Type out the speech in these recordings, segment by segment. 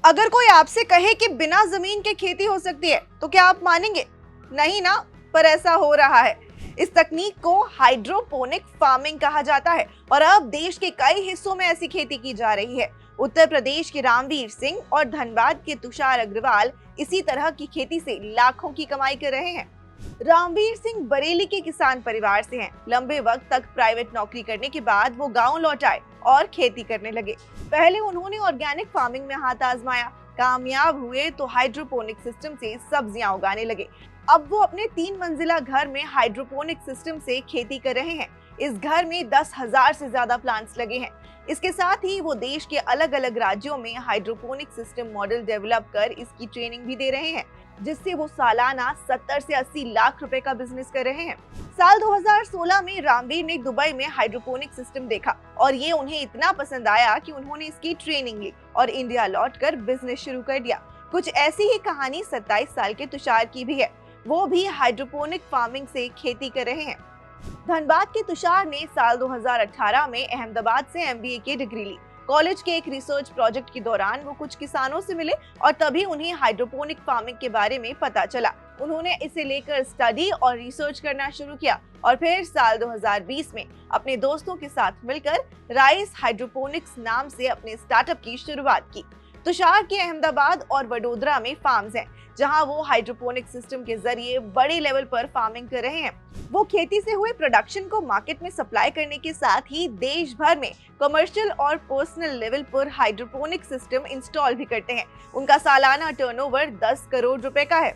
अगर कोई आपसे कहे कि बिना जमीन के खेती हो सकती है तो क्या आप मानेंगे? नहीं ना, पर ऐसा हो रहा है। इस तकनीक को हाइड्रोपोनिक फार्मिंग कहा जाता है और अब देश के कई हिस्सों में ऐसी खेती की जा रही है। उत्तर प्रदेश के रामवीर सिंह और धनबाद के तुषार अग्रवाल इसी तरह की खेती से लाखों की कमाई कर रहे हैं। रामवीर सिंह बरेली के किसान परिवार से हैं। लंबे वक्त तक प्राइवेट नौकरी करने के बाद वो गांव लौट आए और खेती करने लगे। पहले उन्होंने ऑर्गेनिक फार्मिंग में हाथ आजमाया, कामयाब हुए तो हाइड्रोपोनिक सिस्टम से सब्जियां उगाने लगे। अब वो अपने 3 मंजिला घर में हाइड्रोपोनिक सिस्टम से खेती कर रहे हैं। इस घर में 10,000 से ज्यादा प्लांट्स लगे हैं। इसके साथ ही वो देश के अलग अलग राज्यों में हाइड्रोपोनिक सिस्टम मॉडल डेवलप कर इसकी ट्रेनिंग भी दे रहे हैं, जिससे वो सालाना 70 से 80 लाख रुपए का बिजनेस कर रहे हैं। साल 2016 में रामवीर ने दुबई में हाइड्रोपोनिक सिस्टम देखा और ये उन्हें इतना पसंद आया कि उन्होंने इसकी ट्रेनिंग ली और इंडिया लौटकर बिजनेस शुरू कर दिया। कुछ ऐसी ही कहानी 27 साल के तुषार की भी है। वो भी हाइड्रोपोनिक फार्मिंग से खेती कर रहे हैं। धनबाद के तुषार ने साल 2018 में अहमदाबाद से MBA की डिग्री ली। कॉलेज के एक रिसर्च प्रोजेक्ट के दौरान वो कुछ किसानों से मिले और तभी उन्हें हाइड्रोपोनिक फार्मिंग के बारे में पता चला। उन्होंने इसे लेकर स्टडी और रिसर्च करना शुरू किया और फिर साल 2020 में अपने दोस्तों के साथ मिलकर राइस हाइड्रोपोनिक्स नाम से अपने स्टार्टअप की शुरुआत की। तुषार के अहमदाबाद और वडोदरा में फार्म्स हैं, जहां वो हाइड्रोपोनिक सिस्टम के जरिए बड़े लेवल पर फार्मिंग कर रहे हैं। वो खेती से हुए प्रोडक्शन को मार्केट में सप्लाई करने के साथ ही देश भर में कमर्शियल और पर्सनल लेवल पर हाइड्रोपोनिक सिस्टम इंस्टॉल भी करते हैं। उनका सालाना टर्नओवर 10 करोड़ रुपए का है।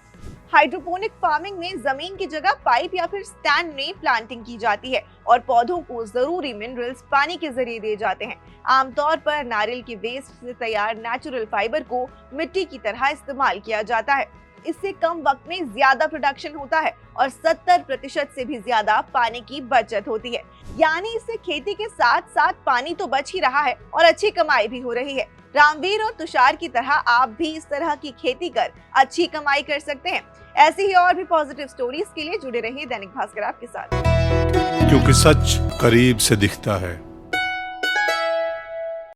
हाइड्रोपोनिक फार्मिंग में जमीन की जगह पाइप या फिर स्टैंड में प्लांटिंग की जाती है और पौधों को जरूरी मिनरल्स पानी के जरिए दिए जाते हैं। आमतौर पर नारियल के वेस्ट से तैयार नेचुरल फाइबर को मिट्टी की तरह इस्तेमाल किया जाता है। इससे कम वक्त में ज्यादा प्रोडक्शन होता है और 70% से भी ज्यादा पानी की बचत होती है। यानी इससे खेती के साथ साथ पानी तो बच ही रहा है और अच्छी कमाई भी हो रही है। रामवीर और तुषार की तरह आप भी इस तरह की खेती कर अच्छी कमाई कर सकते हैं। ऐसी ही और भी पॉजिटिव स्टोरीज के लिए जुड़े रहिए दैनिक भास्कर आपके साथ, क्योंकि सच करीब से दिखता है।